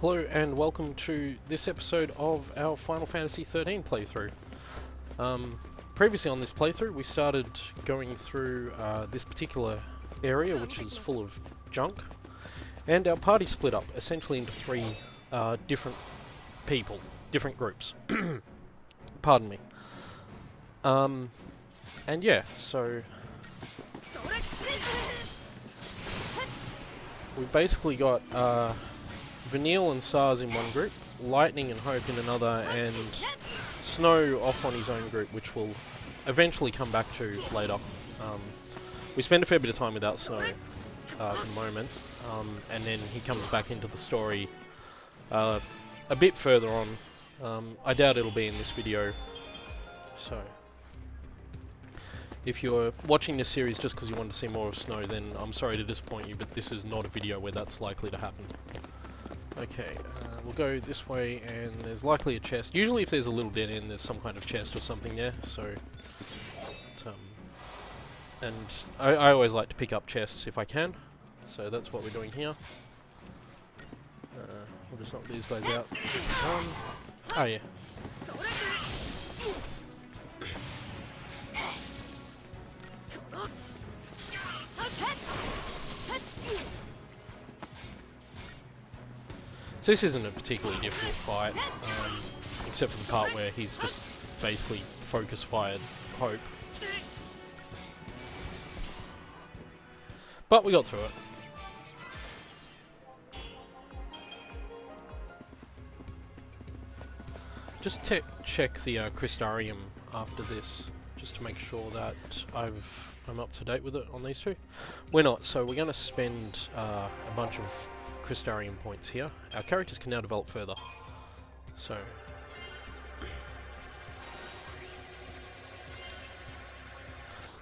Hello and welcome to this episode of our Final Fantasy XIII playthrough. Previously on this playthrough we started going through this particular area which is full of junk, and our party split up essentially into three different people, different groups. Pardon me. And yeah, so we basically got Vanille and SARS in one group, Lightning and Hope in another, and Snow off on his own group, which we'll eventually come back to later. We spend a fair bit of time without Snow at the moment, and then he comes back into the story a bit further on. I doubt it'll be in this video, so if you're watching this series just because you want to see more of Snow, then I'm sorry to disappoint you, but this is not a video where that's likely to happen. Okay, we'll go this way, and there's likely a chest. Usually if there's a little dead end, there's some kind of chest or something there, so... and I always like to pick up chests if I can, so that's what we're doing here. We'll just knock these guys out. Oh yeah. So this isn't a particularly difficult fight, except for the part where he's just basically focus fired Hope. But we got through it. Just check the Crystarium after this, just to make sure that I'm up to date with it on these two. We're not, so we're going to spend a bunch of Crystarium points here. Our characters can now develop further. So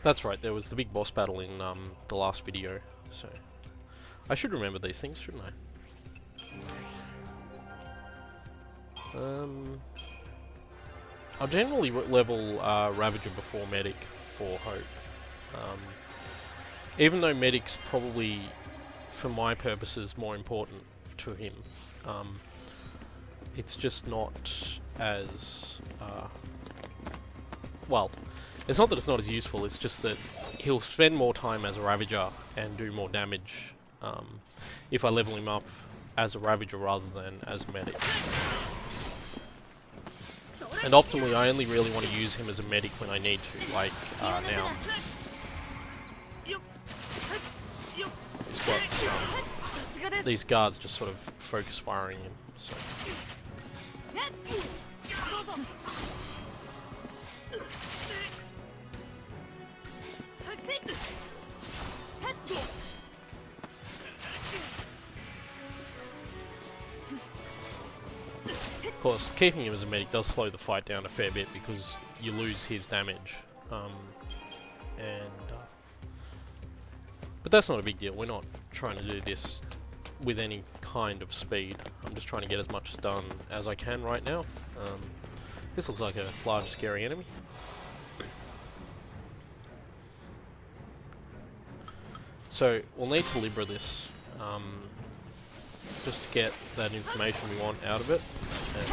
that's right, there was the big boss battle in the last video, so I should remember these things, shouldn't I? I'll generally level Ravager before Medic for Hope. Even though Medic's probably, for my purposes, more important to him, it's just not as well, it's not that it's not as useful, it's just that he'll spend more time as a Ravager and do more damage if I level him up as a Ravager rather than as a Medic. And optimally I only really want to use him as a Medic when I need to, like now. He's got these guards just sort of focus firing him, so... Of course, keeping him as a medic does slow the fight down a fair bit because you lose his damage, but that's not a big deal. We're not trying to do this with any kind of speed. I'm just trying to get as much done as I can right now. This looks like a large scary enemy. So we'll need to Libra this, just to get that information we want out of it. And,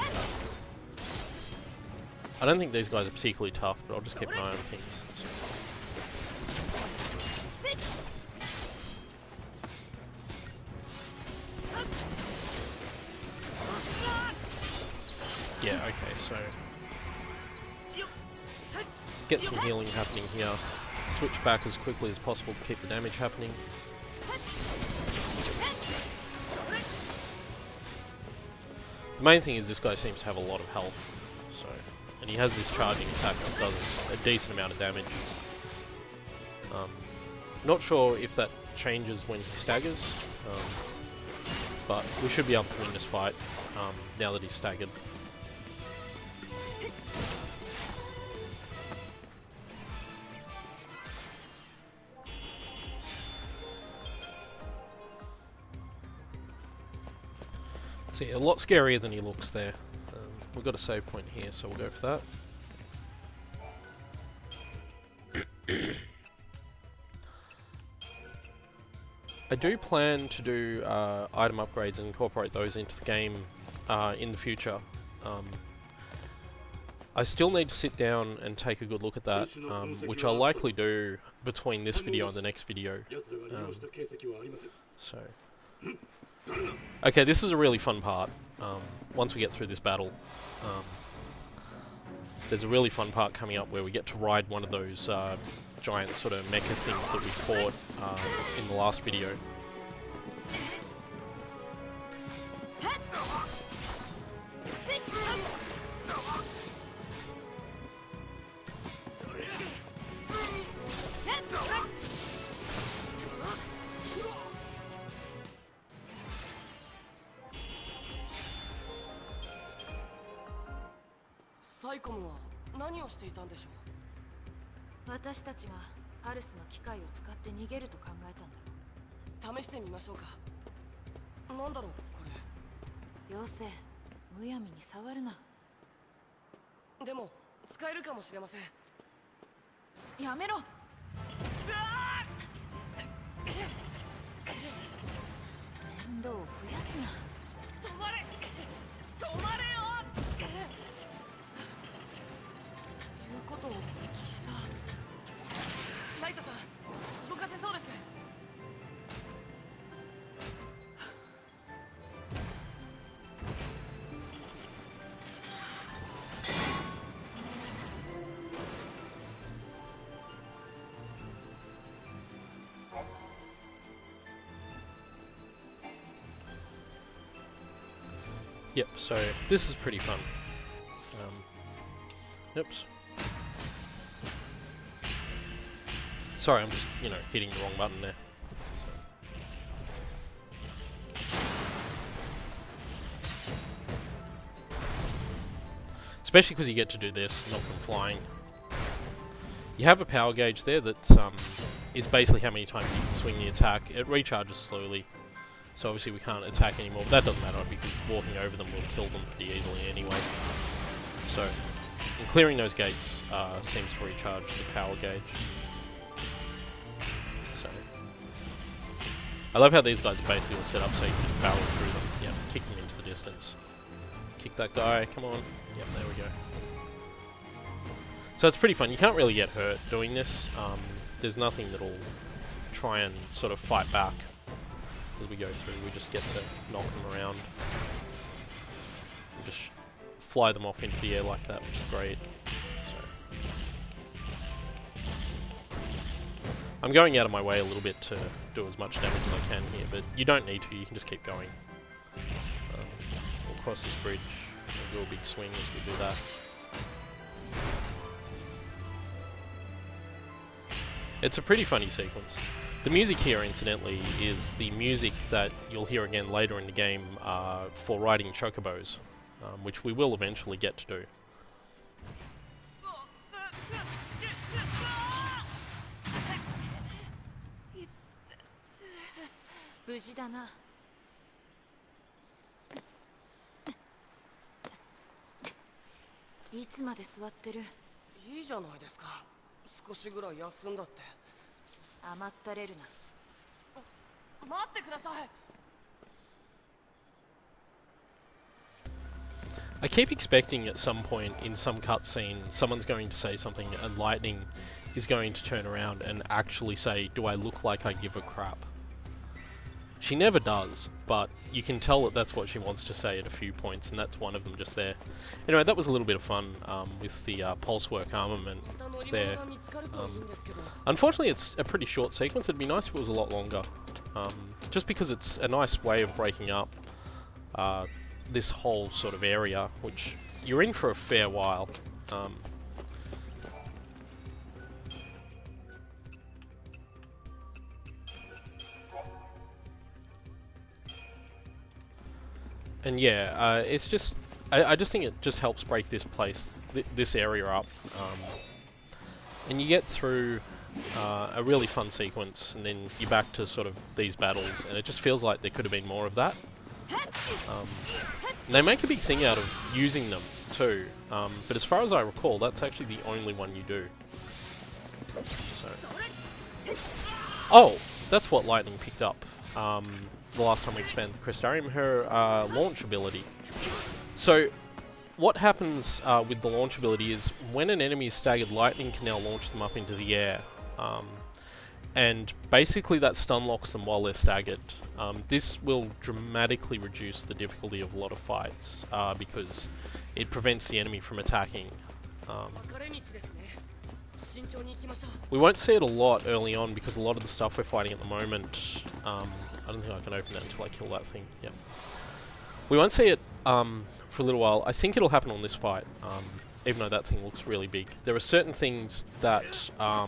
I don't think these guys are particularly tough, but I'll just keep an eye on things. Yeah, okay, so get some healing happening here. Switch back as quickly as possible to keep the damage happening. The main thing is this guy seems to have a lot of health, so, and he has this charging attack that does a decent amount of damage. Not sure if that changes when he staggers, but we should be able to win this fight now that he's staggered. See, a lot scarier than he looks there. We've got a save point here, so we'll go for that. I do plan to do item upgrades and incorporate those into the game in the future. I still need to sit down and take a good look at that, which I'll likely do between this video and the next video. So, okay, this is a really fun part. Once we get through this battle, there's a really fun part coming up where we get to ride one of those giant sort of mecha things that we fought in the last video. XIII は何をしていたんでしょう。私たちがパルスの機械を使って逃げると考えたんだろう。試してみましょうか。なんだろうこれ。妖精、むやみに触るな。でも使えるかもしれません。やめろ。面倒を増やすな。止まれ。止まれよ。言うことを聞いた。ライトさん、動かせそうです。Yep, so this is pretty fun. Oops. Sorry, I'm just, hitting the wrong button there. Especially because you get to do this, knock them flying. You have a power gauge there that is basically how many times you can swing the attack. It recharges slowly. So obviously we can't attack anymore, but that doesn't matter because walking over them will kill them pretty easily anyway. So, and clearing those gates seems to recharge the power gauge. So, I love how these guys are basically all set up so you can just barrel through them. Yeah, kick them into the distance. Kick that guy, come on. Yep, there we go. So it's pretty fun. You can't really get hurt doing this. There's nothing that'll try and sort of fight back. As we go through, we just get to knock them around. We just fly them off into the air like that, which is great. So I'm going out of my way a little bit to do as much damage as I can here, but you don't need to, you can just keep going. We'll cross this bridge and do a big swing as we do that. It's a pretty funny sequence. The music here, incidentally, is the music that you'll hear again later in the game for riding chocobos, which we will eventually get to do. 無事だな。いつまで座ってる？いいじゃないですか。少しぐらい休んだって。甘ったれるな。待ってください。I keep expecting at some point in some cutscene someone's going to say something and Lightning is going to turn around and actually say, "Do I look like I give a crap?" She never does, but you can tell that that's what she wants to say at a few points, and that's one of them just there. Anyway, that was a little bit of fun with the pulse work armament there. Unfortunately, it's a pretty short sequence. It'd be nice if it was a lot longer, just because it's a nice way of breaking up this whole sort of area, which you're in for a fair while. And yeah, it's just, I just think it just helps break this place, this area up. And you get through a really fun sequence, and then you're back to sort of these battles, and it just feels like there could have been more of that. And they make a big thing out of using them too, but as far as I recall, that's actually the only one you do. So. Oh! that's what Lightning picked up the last time we expanded the Crystarium, her launch ability. So what happens with the launch ability is when an enemy is staggered, Lightning can now launch them up into the air. And basically that stun locks them while they're staggered. This will dramatically reduce the difficulty of a lot of fights because it prevents the enemy from attacking. We won't see it a lot early on because a lot of the stuff we're fighting at the moment, I don't think I can open it until I kill that thing. Yep. We won't see it for a little while. I think it'll happen on this fight, even though that thing looks really big. There are certain things that... we'll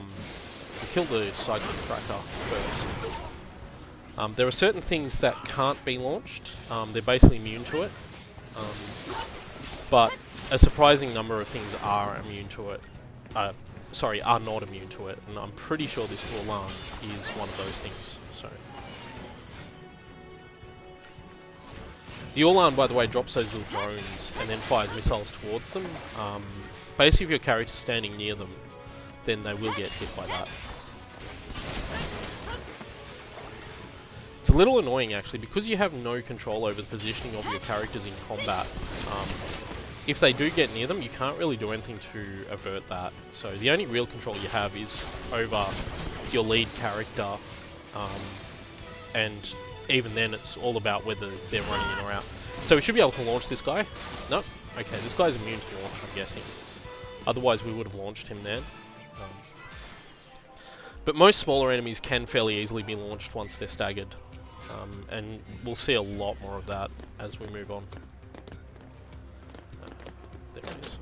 kill the Cyclone Cracker first. There are certain things that can't be launched. They're basically immune to it. But a surprising number of things are immune to it. Sorry, are not immune to it. And I'm pretty sure this Ulan is one of those things. So the Ulan, by the way, drops those little drones and then fires missiles towards them. Basically, if your character's standing near them, then they will get hit by that. It's a little annoying actually, because you have no control over the positioning of your characters in combat. If they do get near them, you can't really do anything to avert that. So the only real control you have is over your lead character, and even then it's all about whether they're running in or out. So we should be able to launch this guy. Nope. Okay, this guy's immune to launch, I'm guessing. Otherwise we would have launched him then. But most smaller enemies can fairly easily be launched once they're staggered. And we'll see a lot more of that as we move on. There it is.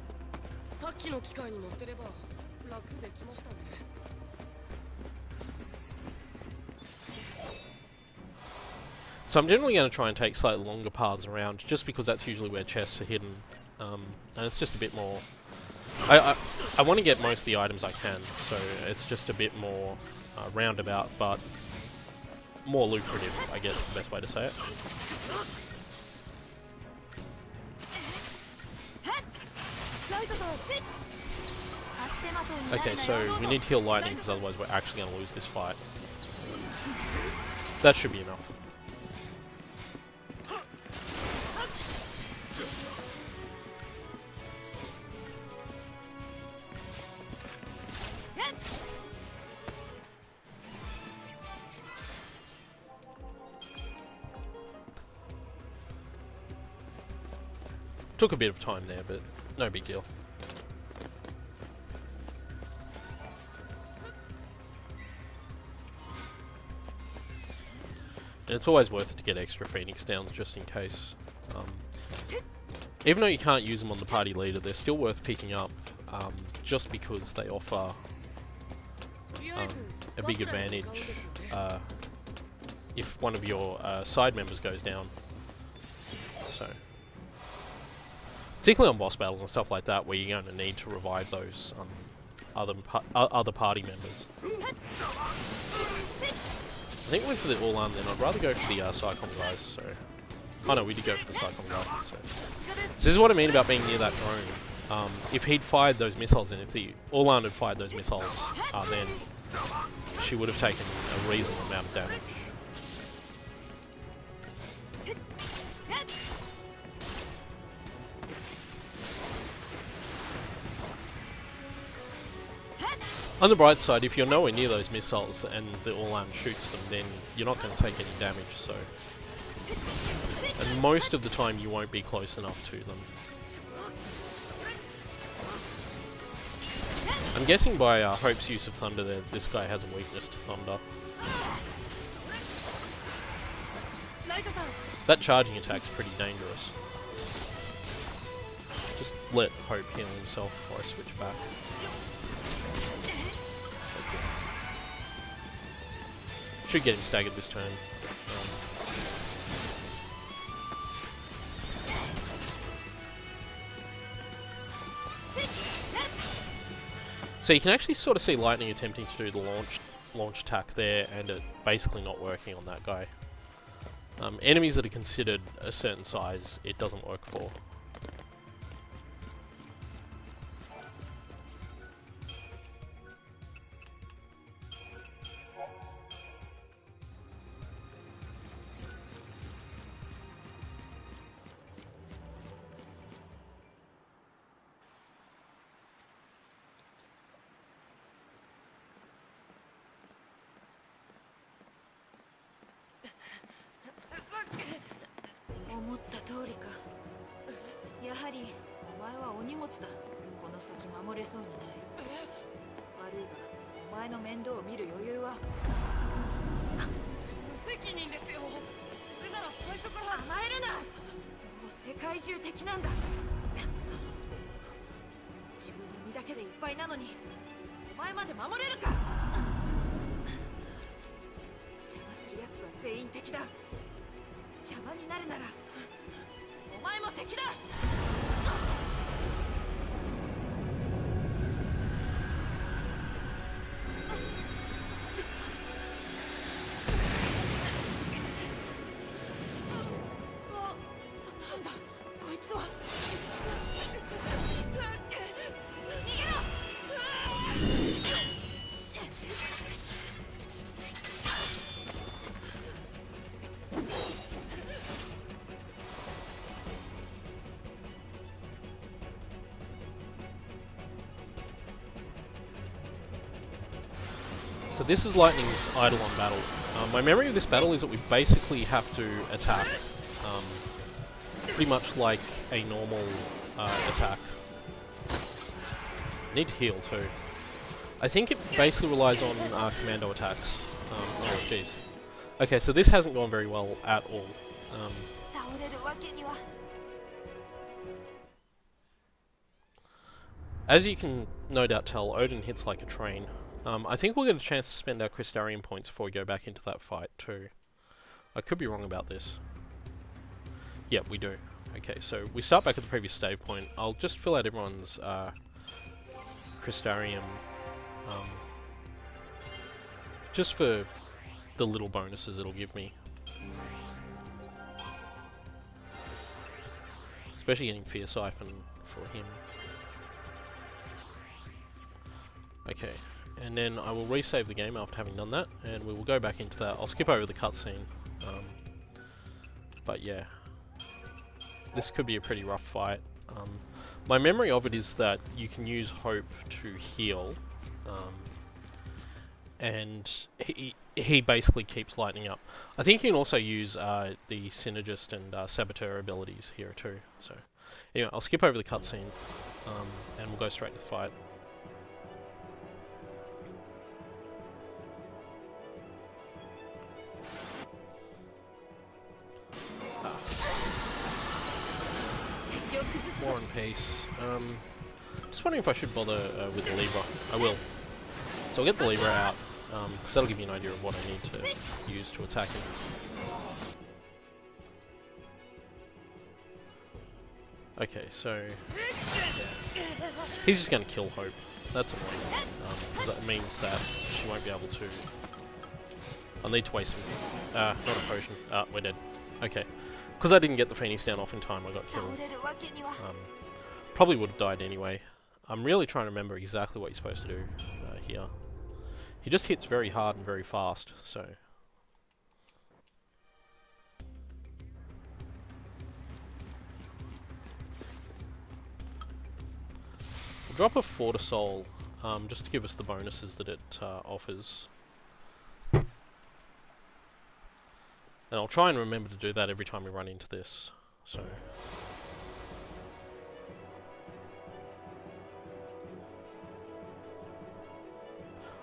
So I'm generally going to try and take slightly longer paths around, just because that's usually where chests are hidden. And it's just a bit more... I want to get most of the items I can, so it's just a bit more roundabout, but more lucrative, I guess is the best way to say it. Okay, so we need to kill Lightning, because otherwise we're actually going to lose this fight. That should be enough. Took a bit of time there, but no big deal. And it's always worth it to get extra Phoenix Downs just in case. Even though you can't use them on the party leader, they're still worth picking up, just because they offer a big advantage if one of your side members goes down. So, particularly on boss battles and stuff like that, where you're going to need to revive those other party members. I think we went for the Ulan then. I'd rather go for the Cyclone guys, so... Oh no, we did go for the Cyclone guys, so... This is what I mean about being near that drone. If he'd fired those missiles, and if the Ulan had fired those missiles, then she would have taken a reasonable amount of damage. On the bright side, if you're nowhere near those missiles and the Ulan shoots them, then you're not going to take any damage, so... And most of the time you won't be close enough to them. I'm guessing by Hope's use of Thunder there, this guy has a weakness to Thunder. That charging attack's pretty dangerous. Just let Hope heal himself before I switch back. Should get him staggered this turn. So you can actually sort of see Lightning attempting to do the launch attack there, and it basically not working on that guy. Enemies that are considered a certain size, it doesn't work for. 思った通りか。やはりお前はお荷物だ。この先守れそうにない。悪いがお前の面倒を見る余裕は。無責任ですよ。それなら最初から甘えるな。もう世界中敵なんだ。自分の身だけでいっぱいなのにお前まで守れるか。邪魔する奴は全員敵だ。邪魔になるならお前も敵だ。なんだこいつは。逃げろ。So this is Lightning's Eidolon battle. My memory of this battle is that we basically have to attack, pretty much like a normal attack. Need to heal too. I think it basically relies on commando attacks. Oh jeez. Okay, so this hasn't gone very well at all. As you can no doubt tell, Odin hits like a train. I think we'll get a chance to spend our Crystarian points before we go back into that fight too. I could be wrong about this. Yep, we do. Okay, so we start back at the previous save point. I'll just fill out everyone's Crystarium just for the little bonuses it'll give me. Especially getting Fear Siphon for him. Okay. And then I will resave the game after having done that, and we will go back into that. I'll skip over the cutscene, but yeah, this could be a pretty rough fight. My memory of it is that you can use Hope to heal, and he basically keeps Lightning up. I think you can also use the Synergist and Saboteur abilities here too. So anyway, I'll skip over the cutscene, and we'll go straight to the fight. War and Peace. Just wondering if I should bother with the Libra. I will. So I'll get the Libra out, because that'll give you an idea of what I need to use to attack him. Okay, so yeah. He's just going to kill Hope. That's annoying, because that means that she won't be able to. I'll need to waste some. Not a potion. We're dead. Okay. Because I didn't get the Phoenix down off in time, I got killed. Probably would have died anyway. I'm really trying to remember exactly what you're supposed to do here. He just hits very hard and very fast, so... We'll drop a Fortisol, just to give us the bonuses that it offers. And I'll try and remember to do that every time we run into this, so...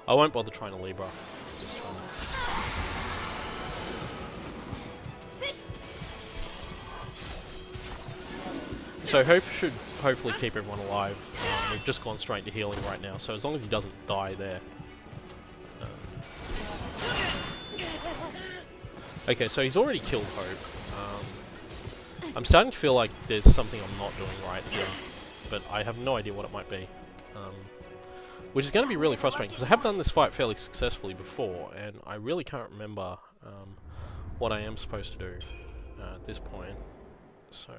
I won't bother trying to Libra this time. So Hope should hopefully keep everyone alive. We've just gone straight to healing right now, so as long as he doesn't die there. Okay, so he's already killed Hope. I'm starting to feel like there's something I'm not doing right here, but I have no idea what it might be. Which is going to be really frustrating, because I have done this fight fairly successfully before, and I really can't remember what I am supposed to do at this point, so...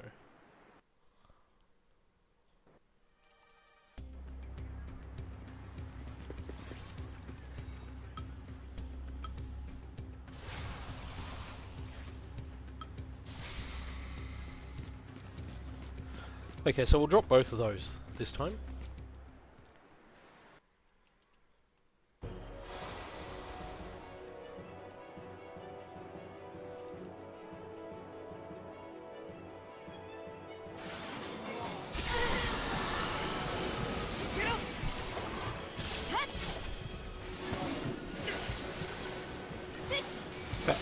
Okay, so we'll drop both of those this time.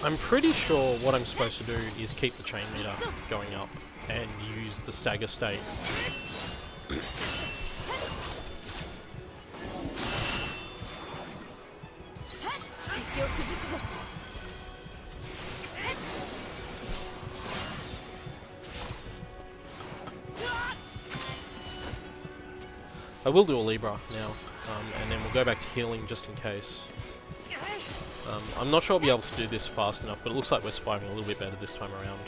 I'm pretty sure what I'm supposed to do is keep the chain meter going up and use the stagger state. I will do a Libra now, and then we'll go back to healing just in case. I'm not sure I'll be able to do this fast enough, but it looks like we're surviving a little bit better this time around.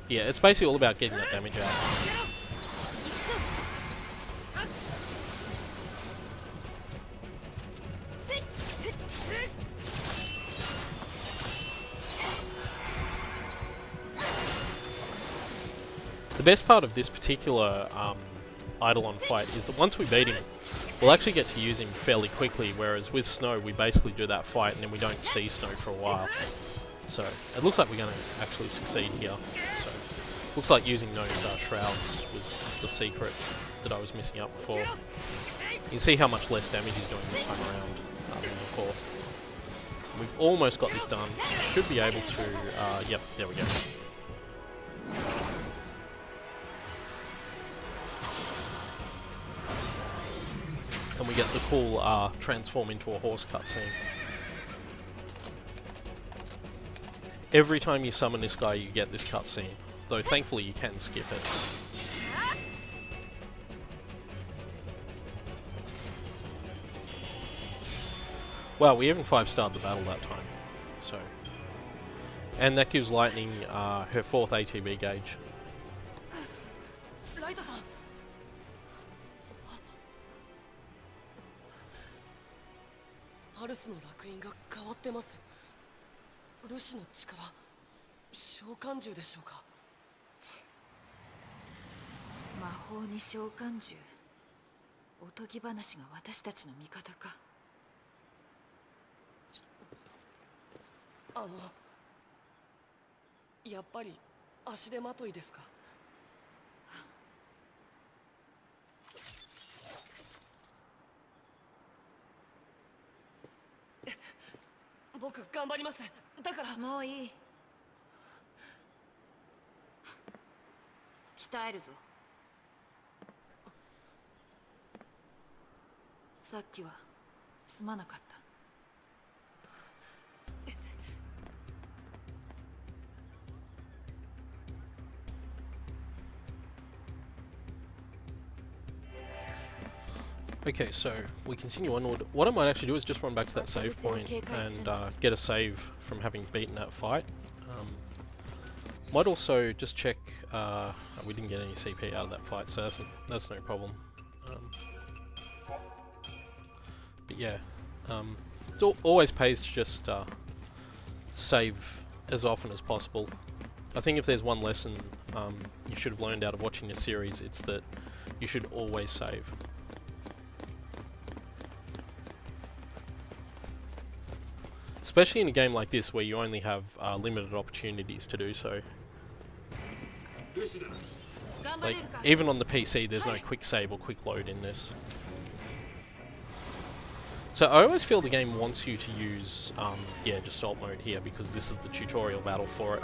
Yeah, it's basically all about getting that damage out. The best part of this particular Eidolon fight is that once we beat him, we'll actually get to use him fairly quickly, whereas with Snow we basically do that fight and then we don't see Snow for a while. So it looks like we're going to actually succeed here. So looks like using those shrouds was the secret that I was missing out before. You can see how much less damage he's doing this time around than before. We've almost got this done. Should be able to... yep, there we go. And we get the cool transform into a horse cutscene. Every time you summon this guy, you get this cutscene. Though thankfully you can skip it. Wow, we even 5-starred the battle that time. So, and that gives Lightning her 4th ATB gauge.もういい。鍛えるぞ。さっきはすまなかった。Okay, so we continue onward. What I might actually do is just run back to that save point and get a save from having beaten that fight. Might also just check, we didn't get any CP out of that fight, so that's no problem. But yeah, it always pays to just save as often as possible. I think if there's one lesson you should have learned out of watching this series, it's that you should always save. Especially in a game like this where you only have limited opportunities to do so. Like, even on the PC there's no quick save or quick load in this. So I always feel the game wants you to use, yeah, just alt mode here because this is the tutorial battle for it.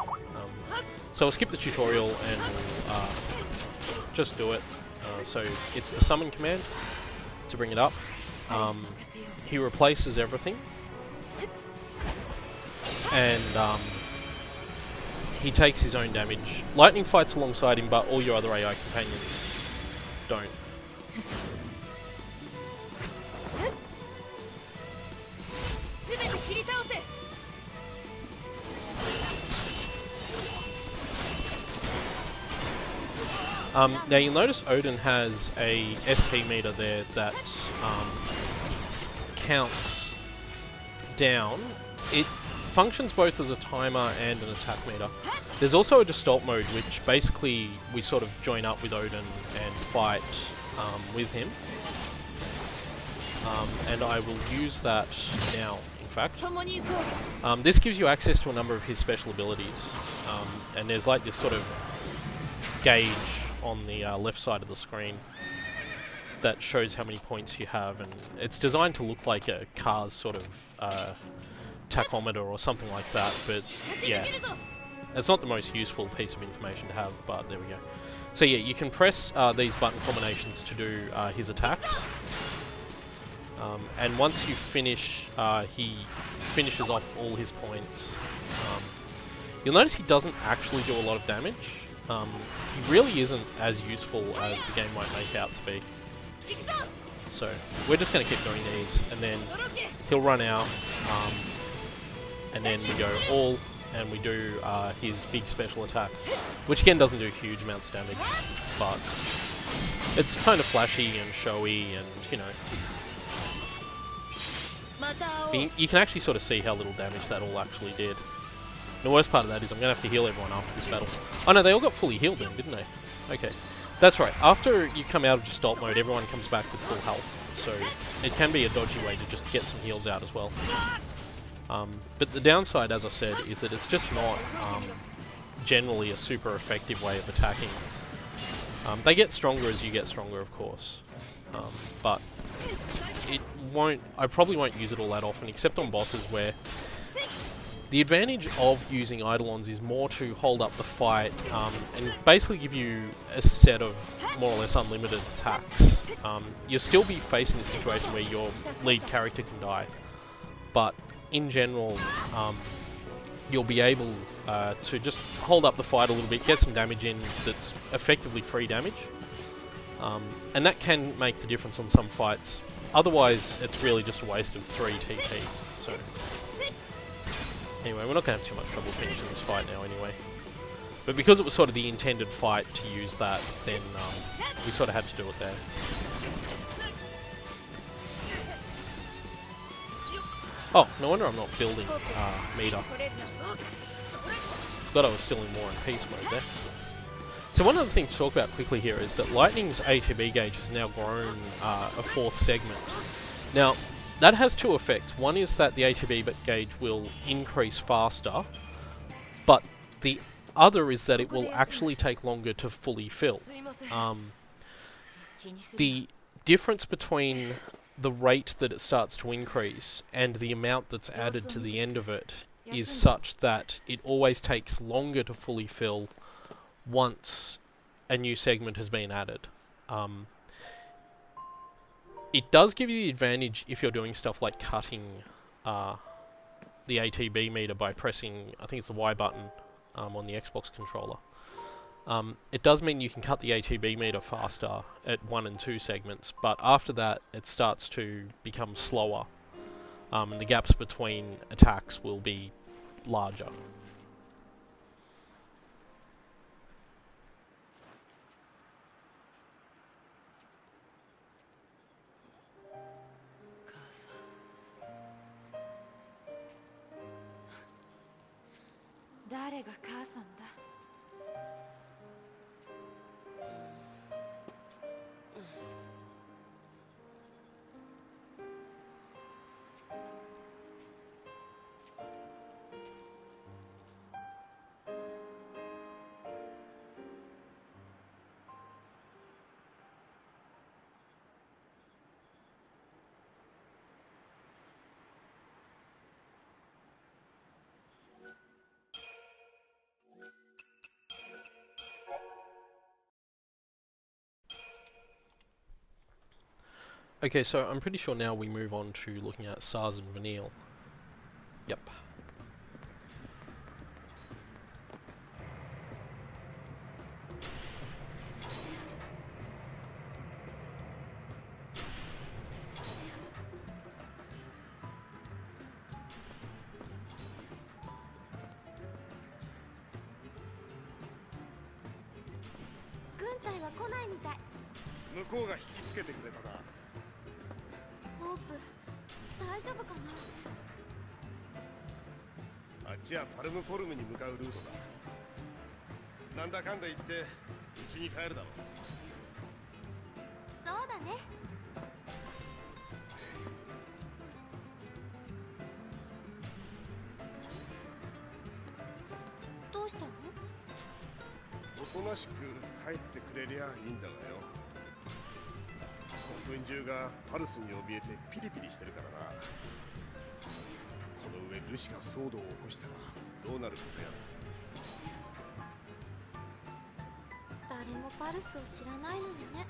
So I'll skip the tutorial and we'll just do it. So it's the summon command to bring it up. He replaces everything. And he takes his own damage. Lightning fights alongside him, but all your other AI companions don't. Now you'll notice Odin has a SP meter there that counts down. It functions both as a timer and an attack meter. There's also a distort mode, which basically we sort of join up with Odin and fight with him. And I will use that now, in fact. This gives you access to a number of his special abilities. And there's like this sort of gauge on the left side of the screen. that shows how many points you have, and it's designed to look like a car's sort of tachometer or something like that, but yeah, it's not the most useful piece of information to have, but there we go. So yeah, you can press these button combinations to do his attacks, and once you finish, he finishes off all his points. You'll notice he doesn't actually do a lot of damage. He really isn't as useful as the game might make out to be. So we're just going to keep doing these, and then he'll run out, and then we go all, and we do his big special attack, which again doesn't do huge amounts of damage, but it's kind of flashy and showy, and you know, you can actually sort of see how little damage that all actually did. The worst part of that is I'm going to have to heal everyone after this battle. Oh no, they all got fully healed then, didn't they? Okay. That's right, after you come out of Gestalt mode, everyone comes back with full health, so it can be a dodgy way to just get some heals out as well. But the downside, as I said, is that it's just not generally a super effective way of attacking. They get stronger as you get stronger, of course, but it won't. I probably won't use it all that often, except on bosses where the advantage of using Eidolons is more to hold up the fight and basically give you a set of more or less unlimited attacks. You'll still be facing a situation where your lead character can die, but in general, you'll be able to just hold up the fight a little bit, get some damage in that's effectively free damage, and that can make the difference on some fights. Otherwise, it's really just a waste of 3 TP. So anyway, we're not going to have too much trouble finishing this fight now anyway. But because it was sort of the intended fight to use that, then we sort of had to do it there. Oh, no wonder I'm not building meter. Forgot I was still in War and Peace mode there. So one other thing to talk about quickly here is that Lightning's ATB gauge has now grown a 4th segment. Now, that has 2 effects. One is that the ATB gauge will increase faster, but the other is that it will actually take longer to fully fill. The difference between the rate that it starts to increase and the amount that's added to the end of it is such that it always takes longer to fully fill once a new segment has been added. It does give you the advantage if you're doing stuff like cutting the ATB meter by pressing, I think it's the Y button on the Xbox controller. It does mean you can cut the ATB meter faster at 1 and 2 segments, but after that it starts to become slower. The gaps between attacks will be larger. Okay, so I'm pretty sure now we move on to looking at SARS and Vanille. Yep. 軍中がパルスに怯えてピリピリしてるからな。この上ルシが騒動を起こしたらどうなることや。誰もパルスを知らないのにね。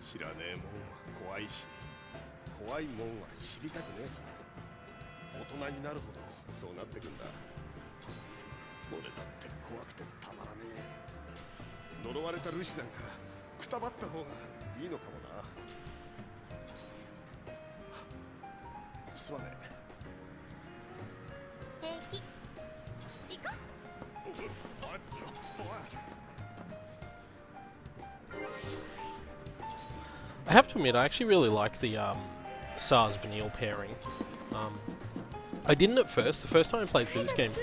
知らねえもんは怖いし、怖いもんは知りたくねえさ。大人になるほどそうなってくんだ。俺だって怖くてたまらねえ。呪われたルシなんかくたばった方がいいのかもな。すまね平気。行こう。I have to admit, I actually really like the SARS Vanille pairing. I didn't at first. The first time I played through this game,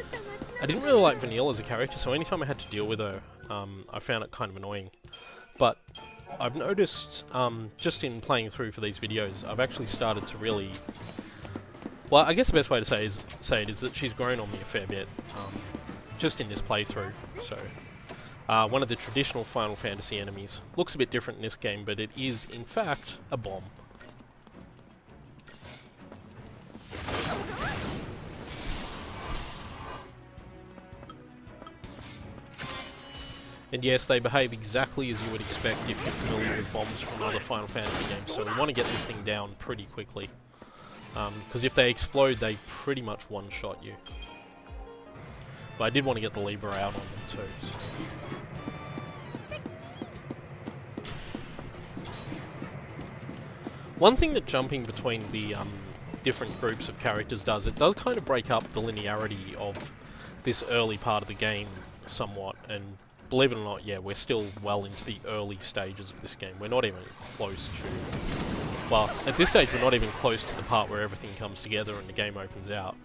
I didn't really like Vanille as a character, so anytime I had to deal with her, I found it kind of annoying. But I've noticed, just in playing through for these videos, I've actually started to really... Well, I guess the best way to say it is that she's grown on me a fair bit, just in this playthrough. So, one of the traditional Final Fantasy enemies. Looks a bit different in this game, but it is, in fact, a bomb. And yes, they behave exactly as you would expect if you're familiar with bombs from other Final Fantasy games, so we want to get this thing down pretty quickly. Because if they explode, they pretty much one-shot you. But I did want to get the lever out on them too. So. One thing that jumping between the different groups of characters does, it does kind of break up the linearity of this early part of the game somewhat, and believe it or not, yeah, we're still well into the early stages of this game. We're not even close to... Well, at this stage we're not even close to the part where everything comes together and the game opens out.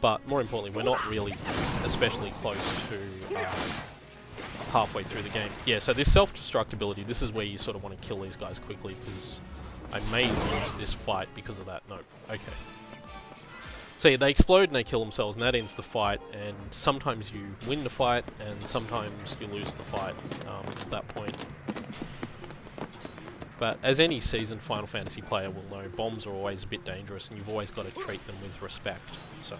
But more importantly, we're not really especially close to halfway through the game. Yeah, so this self-destructibility, this is where you sort of want to kill these guys quickly, because I may lose this fight because of that. Nope. Okay. So yeah, they explode and they kill themselves, and that ends the fight, and sometimes you win the fight, and sometimes you lose the fight at that point. But as any seasoned Final Fantasy player will know, bombs are always a bit dangerous, and you've always got to treat them with respect, so...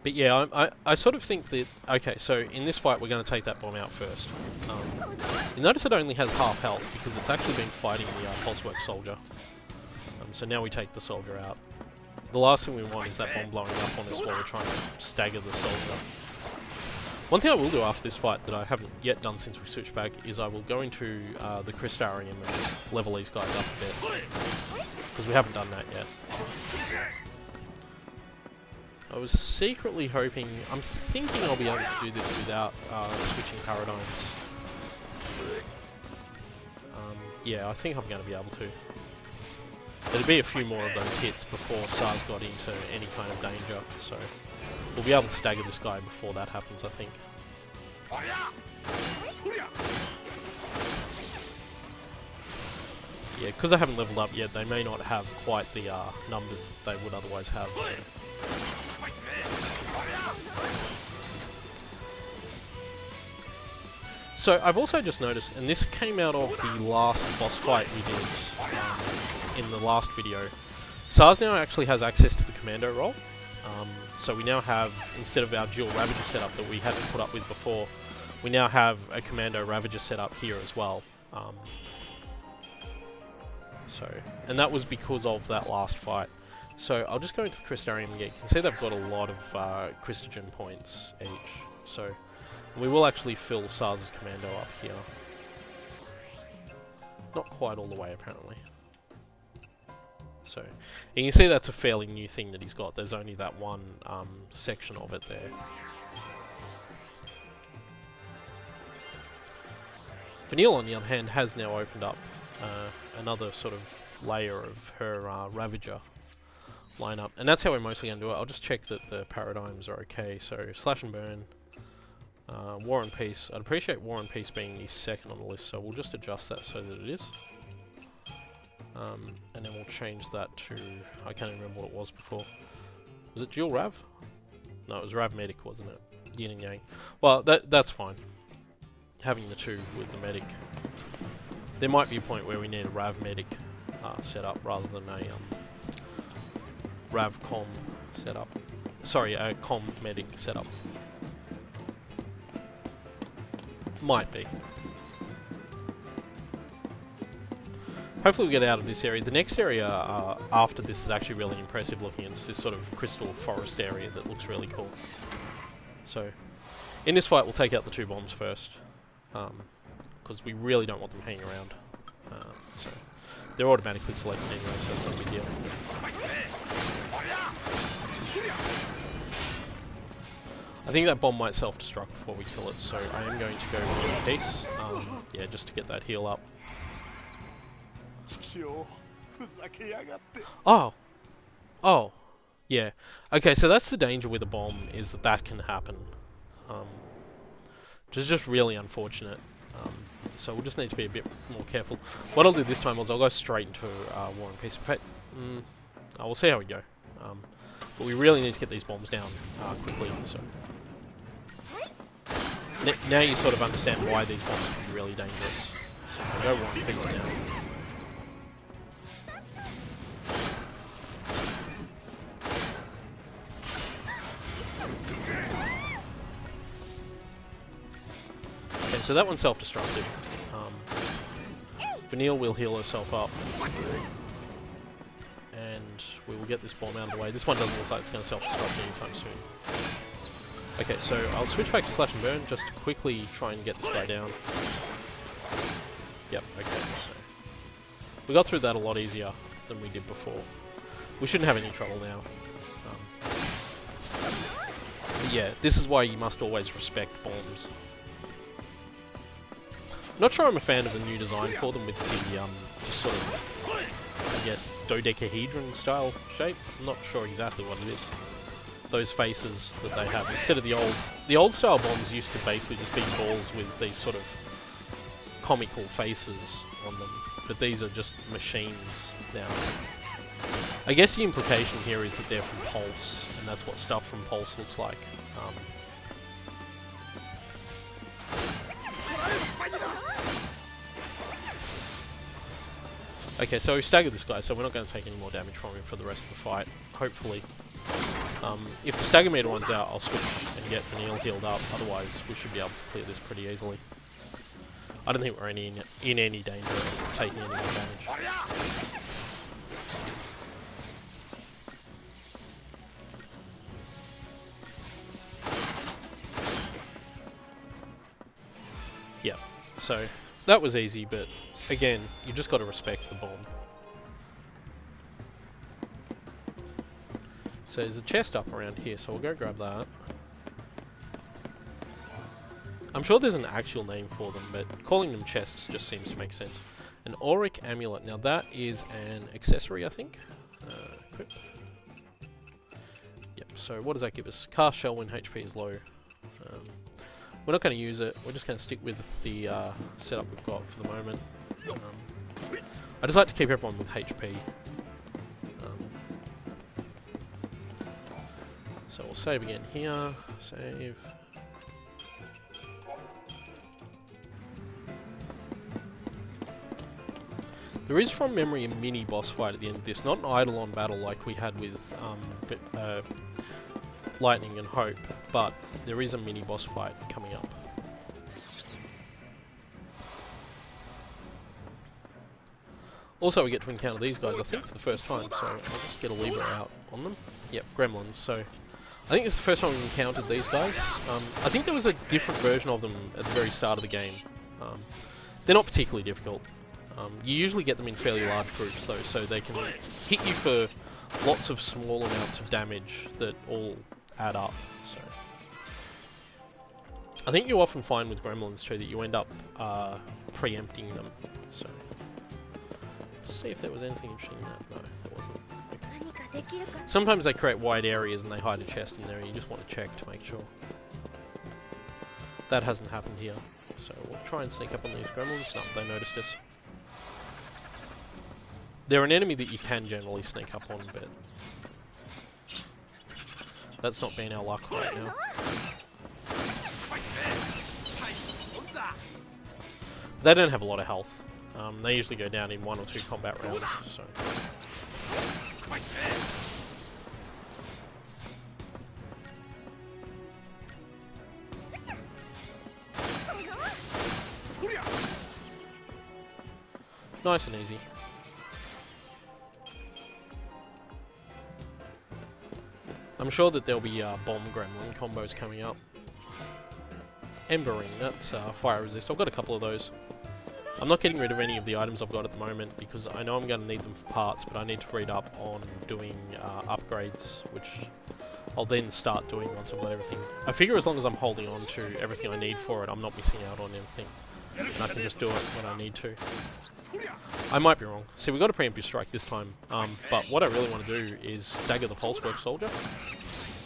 But yeah, I sort of think that... Okay, so in this fight we're going to take that bomb out first. You notice it only has half health because it's actually been fighting the Pulsework soldier. So now we take the soldier out. The last thing we want is that bomb blowing up on us while we're trying to stagger the soldier. One thing I will do after this fight that I haven't yet done since we switched back is I will go into the Crystarium and level these guys up a bit. Because we haven't done that yet. I was secretly hoping... I'm thinking I'll be able to do this without switching paradigms. Yeah, I think I'm going to be able to. There'd be a few more of those hits before SARS got into any kind of danger, so... We'll be able to stagger this guy before that happens, I think. Yeah, because I haven't leveled up yet, they may not have quite the numbers they would otherwise have, so... So I've also just noticed, and this came out of the last boss fight we did in the last video, SARS now actually has access to the commando role. So we now have, instead of our dual Ravager setup that we had to put up with before, we now have a commando Ravager setup here as well. And that was because of that last fight. So I'll just go into the Crystarium again. You can see they've got a lot of Christogen points each. So we will actually fill SARS' commando up here. Not quite all the way, apparently. So you can see that's a fairly new thing that he's got. There's only that one section of it there. Vanille, on the other hand, has now opened up another sort of layer of her Ravager, line up. And that's how we're mostly going to do it. I'll just check that the paradigms are okay. So Slash and Burn, War and Peace. I'd appreciate War and Peace being the second on the list, so we'll just adjust that so that it is. And then we'll change that to, I can't even remember what it was before. Was it Dual Rav? No, it was Rav Medic, wasn't it? Yin and Yang. Well, that's fine. Having the two with the Medic. There might be a point where we need a Rav Medic setup rather than a Rav Com setup. Sorry, a Com Medic setup. Might be. Hopefully we get out of this area. The next area after this is actually really impressive looking. It's this sort of crystal forest area that looks really cool. So, in this fight we'll take out the two bombs first. Because we really don't want them hanging around. So they're automatically selected anyway, so it's not a big deal. I think that bomb might self-destruct before we kill it, so I am going to go with peace. Yeah, just to get that heal up. Oh! Oh! Yeah. Okay, so that's the danger with a bomb, is that that can happen. Which is just really unfortunate. So we'll just need to be a bit more careful. What I'll do this time is I'll go straight into War and Peace. In fact, we'll see how we go. But we really need to get these bombs down quickly, so... Now you sort of understand why these bombs can be really dangerous. So if I go War and Peace down... Okay, so that one's self-destructive. Vanille will heal herself up. And we will get this bomb out of the way. This one doesn't look like it's going to self-destruct anytime soon. Okay, so I'll switch back to Slash and Burn just to quickly try and get this guy down. Yep, okay, so... we got through that a lot easier than we did before. We shouldn't have any trouble now. But yeah, this is why you must always respect bombs. I'm not sure I'm a fan of the new design for them with the, just sort of, I guess, dodecahedron style shape. I'm not sure exactly what it is. Those faces that they have, instead of the old style bombs used to basically just be balls with these sort of comical faces on them, but these are just machines now. I guess the implication here is that they're from Pulse, and that's what stuff from Pulse looks like. Okay, so we've staggered this guy, so we're not going to take any more damage from him for the rest of the fight, hopefully. If the stagger meter runs out, I'll switch and get Vanille healed up, otherwise we should be able to clear this pretty easily. I don't think we're in any danger of taking any more damage. Yeah, so that was easy, but again, you just got to respect the bomb. So there's a chest up around here, so we'll go grab that. I'm sure there's an actual name for them, but calling them chests just seems to make sense. An auric amulet. Now that is an accessory, I think. Equip. Yep, so what does that give us? Cast shell when HP is low. We're not going to use it. We're just going to stick with the setup we've got for the moment. I just like to keep everyone with HP. So we'll save again here. Save. There is, from memory, a mini boss fight at the end of this. Not an Eidolon battle like we had with Lightning and Hope, but there is a mini boss fight coming up. Also, we get to encounter these guys, I think, for the first time, so I'll just get a lever out on them. Yep, gremlins. So, I think this is the first time we've encountered these guys. I think there was a different version of them at the very start of the game. They're not particularly difficult. You usually get them in fairly large groups, though, so they can hit you for lots of small amounts of damage that all add up. So, I think you often find with gremlins too that you end up preempting them. So, just see if there was anything interesting in that. No, there wasn't. Okay. できるか。 Sometimes they create wide areas and they hide a chest in there and you just want to check to make sure. That hasn't happened here. So we'll try and sneak up on these gremlins. No, they noticed us. They're an enemy that you can generally sneak up on, but that's not been our luck right now. They don't have a lot of health. They usually go down in 1 or 2 combat rounds, so... Nice and easy. I'm sure that there'll be bomb gremlin combos coming up. Embering, that's fire resist. I've got a couple of those. I'm not getting rid of any of the items I've got at the moment because I know I'm going to need them for parts, but I need to read up on doing upgrades, which I'll then start doing once I've got everything. I figure as long as I'm holding on to everything I need for it, I'm not missing out on anything. And I can just do it when I need to. I might be wrong. See, we got a preemptive strike this time, but what I really want to do is stagger the pulse work soldier,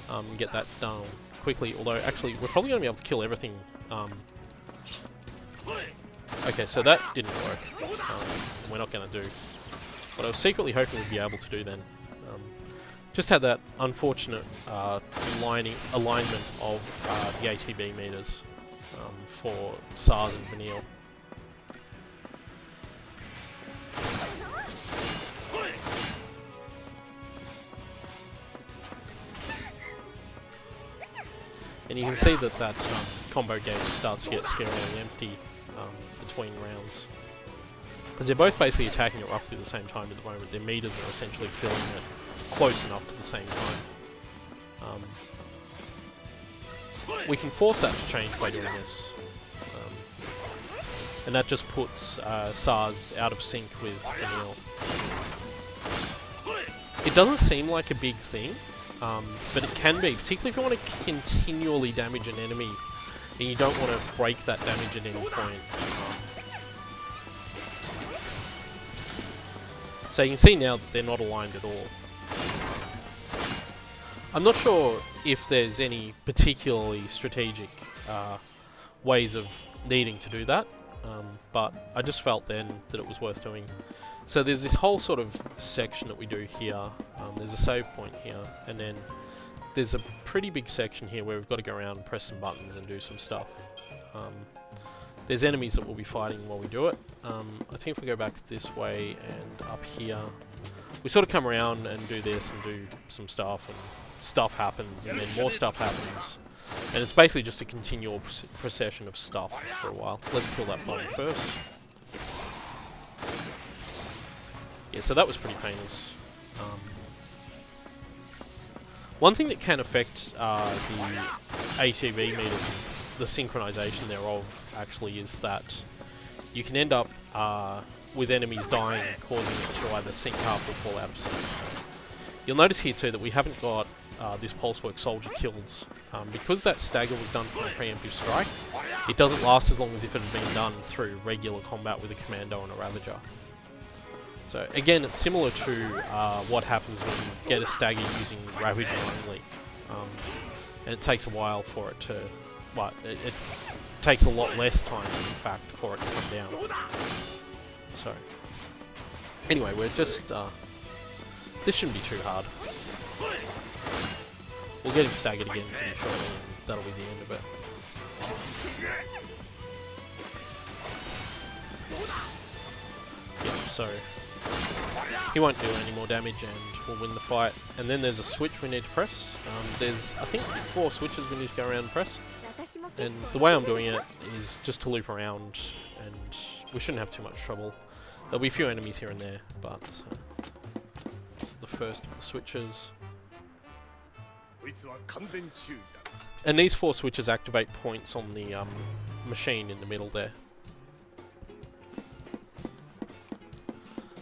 and get that done quickly, although actually we're probably going to be able to kill everything. Okay, so that didn't work. We're not going to do what I was secretly hoping we'd be able to do then. Just had that unfortunate alignment of the ATB meters for SARS and Vanille. And you can see that combo gauge starts to get scarily empty between rounds. Because they're both basically attacking at roughly the same time at the moment. Their meters are essentially filling it close enough to the same time. We can force that to change by doing this. And that just puts SARS out of sync with Vanille. It doesn't seem like a big thing, but it can be, particularly if you want to continually damage an enemy and you don't want to break that damage at any point. So you can see now that they're not aligned at all. I'm not sure if there's any particularly strategic ways of needing to do that, but I just felt then that it was worth doing. So there's this whole sort of section that we do here. There's a save point here, and then there's a pretty big section here where we've got to go around and press some buttons and do some stuff. There's enemies that we'll be fighting while we do it. I think if we go back this way and up here, we sort of come around and do this and do some stuff, and stuff happens, and then more stuff happens. And it's basically just a continual procession of stuff for a while. Let's kill that bomb first. Yeah, so that was pretty painless. One thing that can affect the ATV meters, the synchronization thereof, actually, is that you can end up with enemies dying, causing it to either sync up or fall out of sync. So you'll notice here too that we haven't got this pulsework soldier killed. Because that stagger was done from a preemptive strike, it doesn't last as long as if it had been done through regular combat with a commando and a ravager. So again, it's similar to what happens when you get a stagger using Ravager only. And it takes a while for it to... Well, it takes a lot less time, in fact, for it to come down. So... Anyway, we're just... this shouldn't be too hard. We'll get him staggered again pretty shortly, and that'll be the end of it. Yep, so... He won't do any more damage and we'll win the fight. And then there's a switch we need to press. There's, I think, 4 switches we need to go around and press. And the way I'm doing it is just to loop around, and we shouldn't have too much trouble. There'll be a few enemies here and there, but it's the first of the switches. And these 4 switches activate points on the machine in the middle there.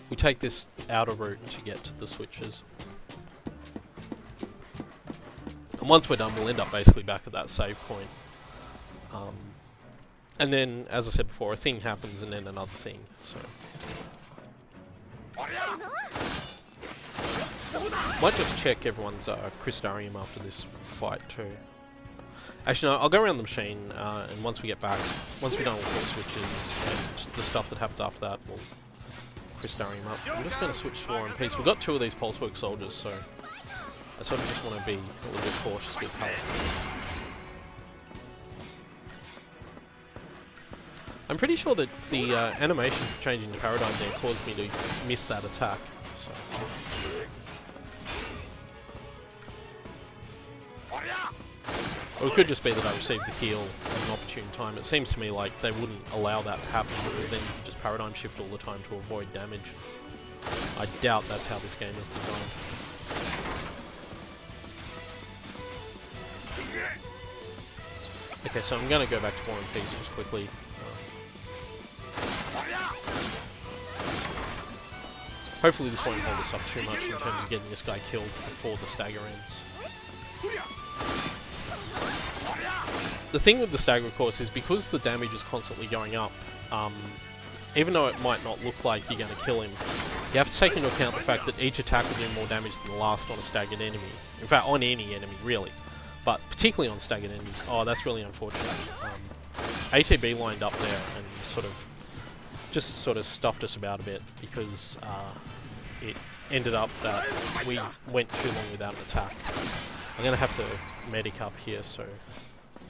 We take this outer route to get to the switches. And once we're done, we'll end up basically back at that save point. And then, as I said before, a thing happens and then another thing. So Might just check everyone's Crystarium after this fight too. Actually, no, I'll go around the machine, and once we get back, once we're done with all switches and the stuff that happens after that, we'll Crystarium up. I'm just going to switch to War and Peace. We've got 2 of these Pulsework soldiers, so I sort of just want to be a little bit cautious with health. I'm pretty sure that the animation for changing the paradigm there caused me to miss that attack. So. Or it could just be that I received the heal at an opportune time. It seems to me like they wouldn't allow that to happen because then you could just paradigm shift all the time to avoid damage. I doubt that's how this game is designed. Okay, so I'm going to go back to War and Peace just quickly. Hopefully this won't hold us up too much in terms of getting this guy killed before the stagger ends. The thing with the stagger, of course, is because the damage is constantly going up, even though it might not look like you're going to kill him, you have to take into account the fact that each attack will do more damage than the last on a staggered enemy. In fact, on any enemy, really. But particularly on staggered enemies. Oh, that's really unfortunate. ATB lined up there and just sort of stuffed us about a bit because it ended up that we went too long without an attack. I'm going to have to medic up here, so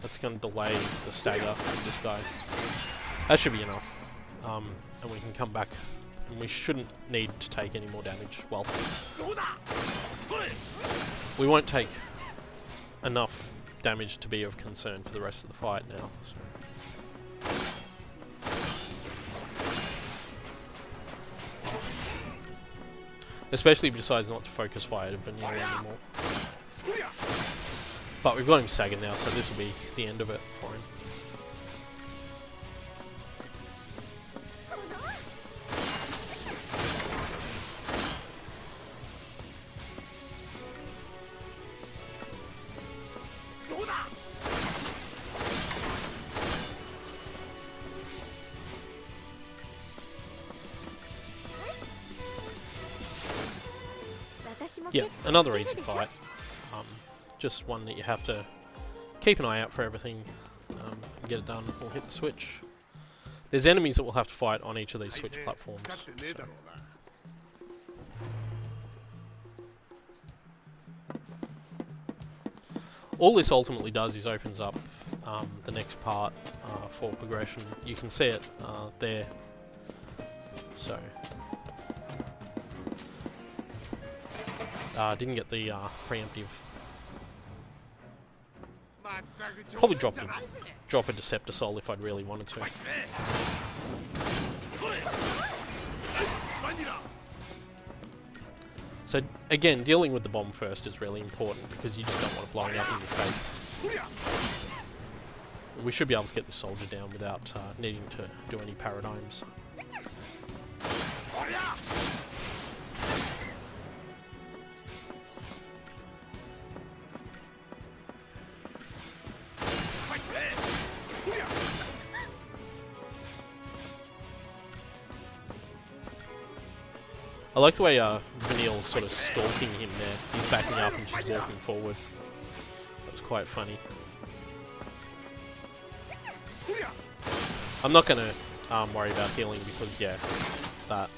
that's going to delay the stagger from this guy. That should be enough. And we can come back. And we shouldn't need to take any more damage. Well, we won't take enough damage to be of concern for the rest of the fight now. So. Especially if he decides not to focus fire to Vanilla anymore. But we've got him staggered now, so this will be the end of it for him. Yeah, another easy fight. Just one that you have to keep an eye out for everything and get it done. We'll hit the switch. There's enemies that we'll have to fight on each of these switch platforms. So. All this ultimately does is opens up the next part for progression. You can see it there. So. Didn't get the preemptive. Probably drop a Deceptor Soul if I'd really wanted to. So again, dealing with the bomb first is really important because you just don't want it blowing up in your face. We should be able to get the soldier down without needing to do any paradigms. I like the way Vanille's sort of stalking him there. He's backing up and she's walking forward. That was quite funny. I'm not going to worry about healing because, yeah, that.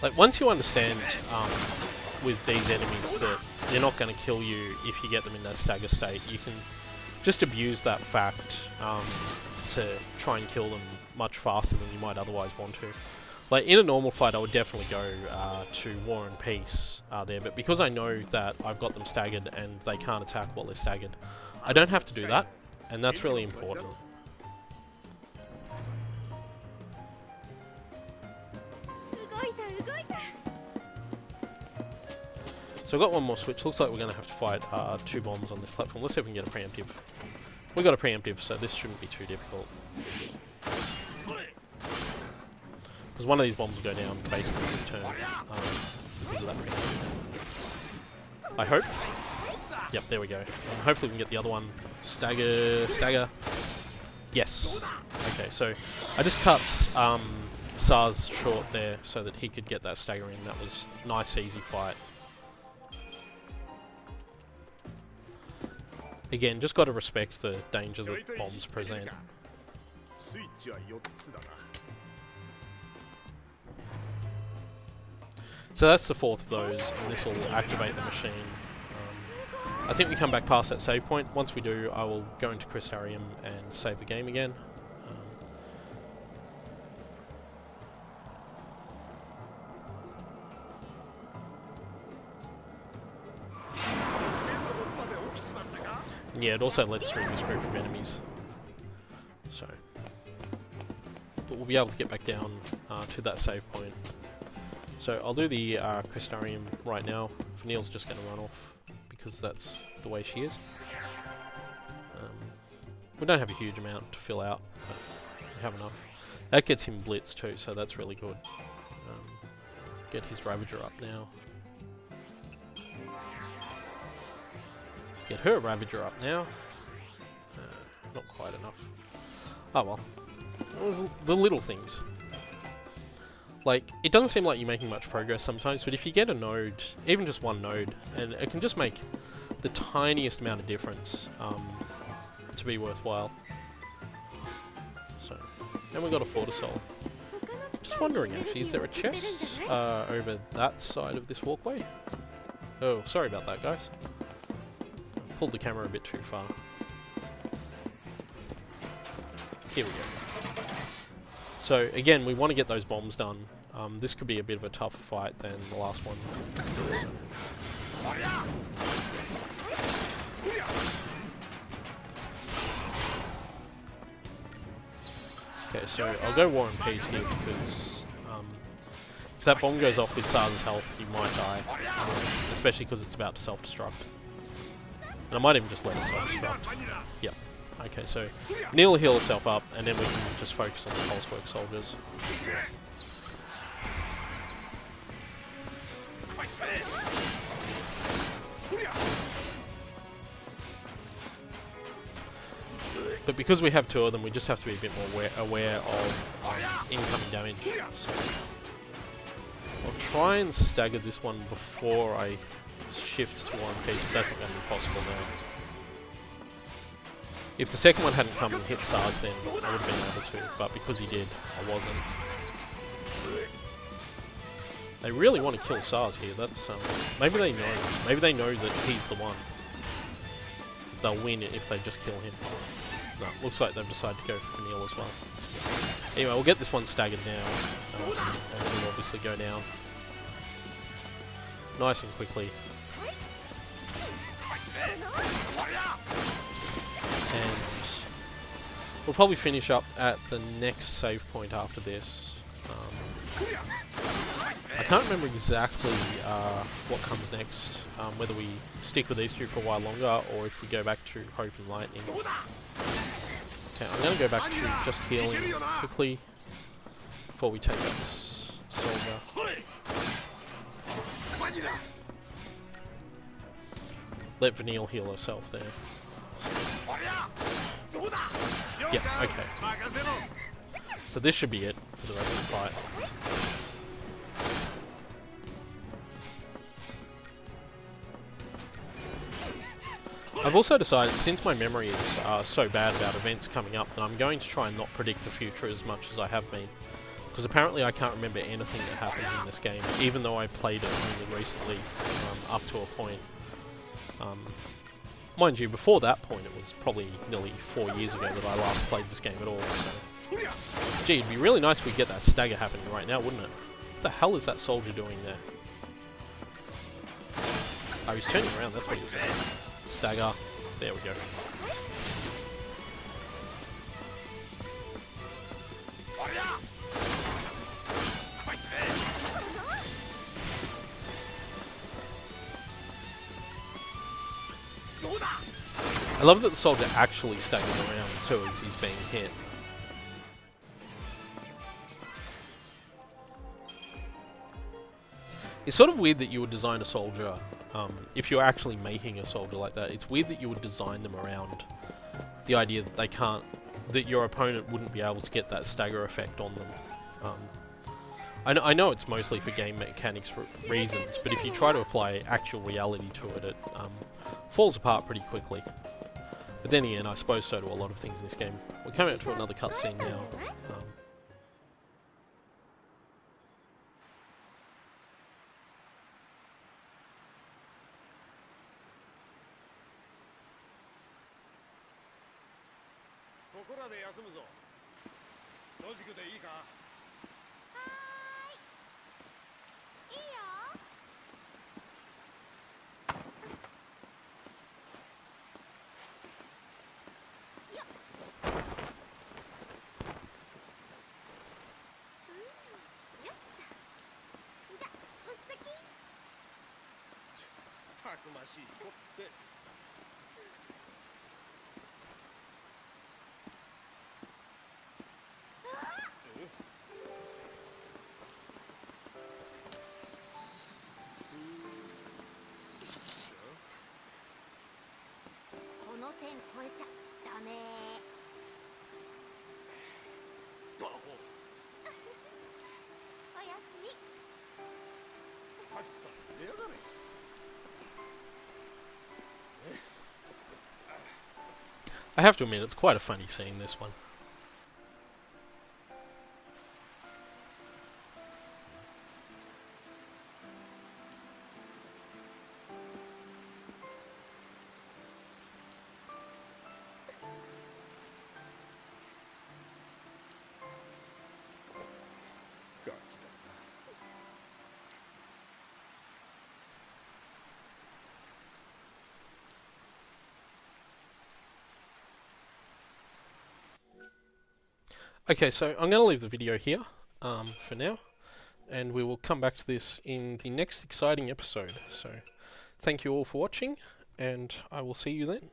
Like, once you understand with these enemies that they're not going to kill you if you get them in that stagger state, you can just abuse that fact to try and kill them much faster than you might otherwise want to. Like, in a normal fight, I would definitely go to War and Peace there, but because I know that I've got them staggered and they can't attack while they're staggered, I don't have to do that, and that's really important. So I've got one more switch. Looks like we're going to have to fight 2 bombs on this platform. Let's see if we can get a preemptive. We got a preemptive, so this shouldn't be too difficult. Because one of these bombs will go down basically this turn because of that preemptive. I hope. Yep, there we go. Hopefully we can get the other one. Stagger, stagger. Yes. Okay, so I just cut SARS short there so that he could get that stagger in. That was a nice, easy fight. Again, just got to respect the danger that bombs present. スイッチは4つだな。 So that's the fourth of those, and this will activate the machine. I think we come back past that save point. Once we do, I will go into Crystarium and save the game again. And yeah, it also lets through this group of enemies. So, but we'll be able to get back down to that save point. So I'll do the Crystarium right now. Vanille's just going to run off because that's the way she is. We don't have a huge amount to fill out, but we have enough. That gets him blitz too, so that's really good. Get his Ravager up now. Get her Ravager up now. Not quite enough. Oh well. It was the little things. Like, it doesn't seem like you're making much progress sometimes, but if you get a node, even just one node, and it can just make the tiniest amount of difference to be worthwhile. So, and we got a Fortisol. Just wondering actually, is there a chest over that side of this walkway? Oh, sorry about that, guys. Pulled the camera a bit too far. Here we go. So again, we want to get those bombs done. This could be a bit of a tougher fight than the last one. Okay, so I'll go War and Peace here because if that bomb goes off with SARS' health, he might die. Especially because it's about to self-destruct. And I might even just let it self-destruct. Yep. Okay, so Neil will heal herself up, and then we can just focus on the Pulsework soldiers. But because we have two of them, we just have to be a bit more aware of incoming damage. So I'll try and stagger this one before I shift to War and Peace, but that's not going to be possible now. If the second one hadn't come and hit SARS, then I would have been able to, but because he did, I wasn't. They really want to kill SARS here. That's maybe they know. Maybe they know that he's the one. They'll win it if they just kill him. No, looks like they've decided to go for Vanille as well. Anyway, we'll get this one staggered now, and then we'll obviously go down nice and quickly. And we'll probably finish up at the next save point after this. I can't remember exactly what comes next, whether we stick with these two for a while longer or if we go back to Hope and Lightning. Okay, I'm going to go back to just healing quickly before we take up this soldier. Let Vanille heal herself there. Yep, okay. So this should be it for the rest of the fight. I've also decided, since my memory is so bad about events coming up, that I'm going to try and not predict the future as much as I have been. Because apparently I can't remember anything that happens in this game, even though I played it only recently, up to a point. Mind you, before that point, it was probably nearly 4 years ago that I last played this game at all, so... Gee, it'd be really nice if we could get that stagger happening right now, wouldn't it? What the hell is that soldier doing there? Oh, he's turning around, that's what he's doing. Stagger. There we go. I love that the soldier actually staggers around too as he's being hit. It's sort of weird that you would design a soldier if you're actually making a soldier like that. It's weird that you would design them around the idea that they can't, that your opponent wouldn't be able to get that stagger effect on them. I know it's mostly for game mechanics reasons, but if you try to apply actual reality to it, it falls apart pretty quickly. But then again, I suppose so do a lot of things in this game. We're coming up to another cutscene now. I have to admit, it's quite a funny scene, this one. Okay, so I'm going to leave the video here for now, and we will come back to this in the next exciting episode. So, thank you all for watching, and I will see you then.